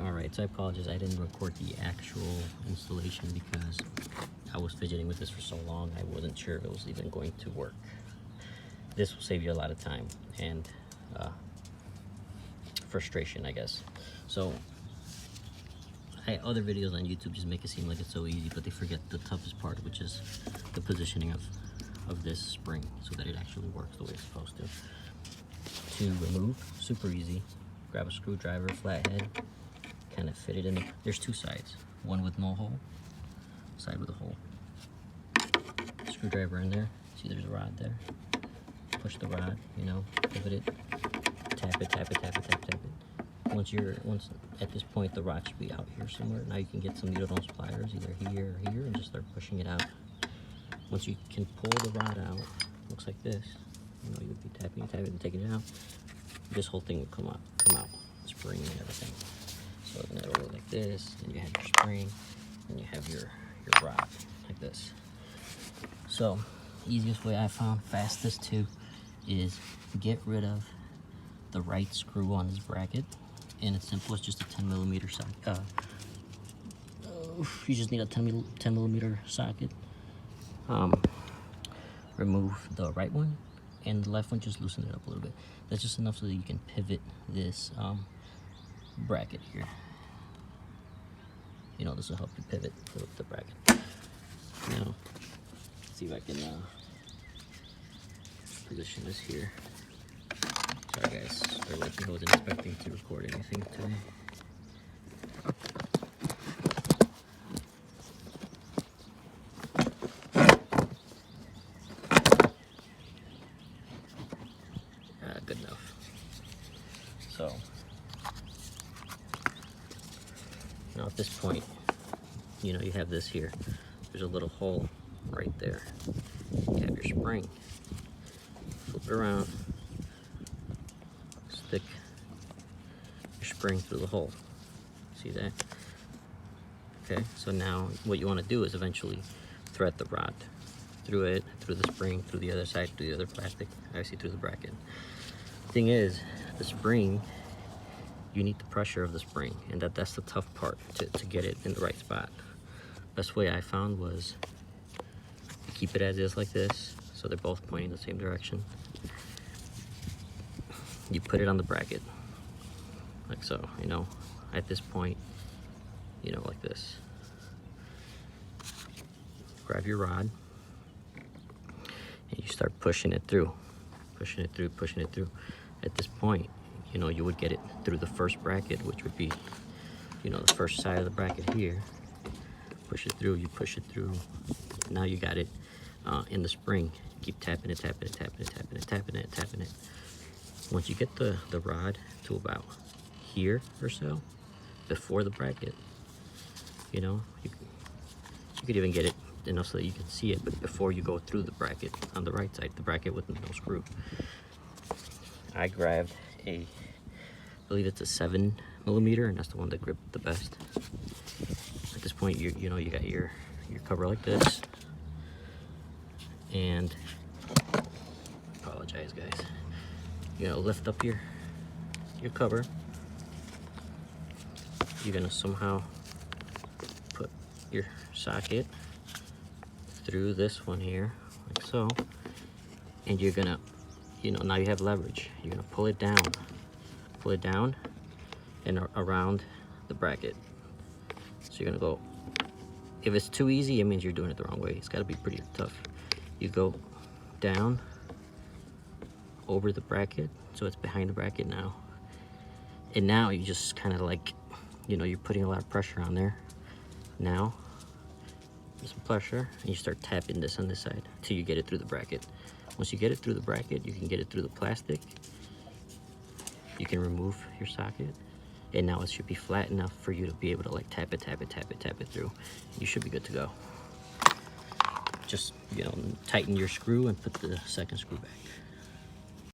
Alright, so I apologize, I didn't record the actual installation because I was fidgeting with this for so long, I wasn't sure if it was even going to work. This will save you a lot of time and frustration, I guess. So, other videos on YouTube just make it seem like it's so easy, but they forget the toughest part, which is the positioning of this spring so that it actually works the way it's supposed to. To remove, super easy. Grab a screwdriver, flathead, kind of fit it in. There's two sides, one with no hole, side with a hole. Screwdriver in there. See, there's a rod there. Push the rod, you know, pivot it, tap it, tap it, tap it, tap it, tap it. Once at this point the rod should be out here somewhere. Now you can get some needle nose pliers, either here or here, and just start pushing it out. Once you can pull the rod out, looks like this. You know, you would be tapping it and taking it out. This whole thing would come out, spring and everything. So then it'll look like this, and you have your spring, and you have your rod like this. So, easiest way I found, fastest too, is get rid of the right screw on this bracket, and it's simple. It's just a 10mm socket. You just need a 10mm socket. Remove the right one, and the left one, just loosen it up a little bit. That's just enough so that you can pivot this bracket here. You know, this will help you pivot the bracket. Now, let's see if I can position this here. Sorry guys, bear with me, I wasn't expecting to record anything today. Good enough. So, now at this point, you know, you have this here. There's a little hole right there. You have your spring. Flip it around. Stick your spring through the hole. See that? Okay, so now what you want to do is eventually thread the rod through it, through the spring, through the other side, through the other plastic, obviously through the bracket. Thing is, the spring, you need the pressure of the spring, and that's the tough part to get it in the right spot. Best way I found was to keep it as is like this, so they're both pointing the same direction. You put it on the bracket, like so, you know, at this point, you know, like this. Grab your rod, and you start pushing it through. Pushing it through, pushing it through. At this point, you know, you would get it through the first bracket, which would be, you know, the first side of the bracket here. Push it through, you push it through. Now you got it in the spring. Keep tapping it, tapping it, tapping it, tapping it, tapping it, tapping it. Once you get the rod to about here or so, before the bracket, you know, you could even get it enough so that you can see it, but before you go through the bracket on the right side, the bracket with no screw. I grabbed I believe it's a 7mm, and that's the one that gripped the best. At this point, you know, you got your cover like this, and apologize guys, you know, lift up your cover. You're gonna somehow put your socket through this one here, like so, and you're gonna, you know, now you have leverage. You're gonna pull it down and around the bracket. So you're gonna go, if it's too easy, it means you're doing it the wrong way. It's gotta be pretty tough. You go down over the bracket, so it's behind the bracket now. And now you just kind of like, you know, you're putting a lot of pressure on there. Now, some pressure, and you start tapping this on this side till you get it through the bracket. Once you get it through the bracket, you can get it through the plastic. You can remove your socket, and now it should be flat enough for you to be able to like tap it, tap it, tap it, tap it through. You should be good to go. Just, you know, tighten your screw and put the second screw back.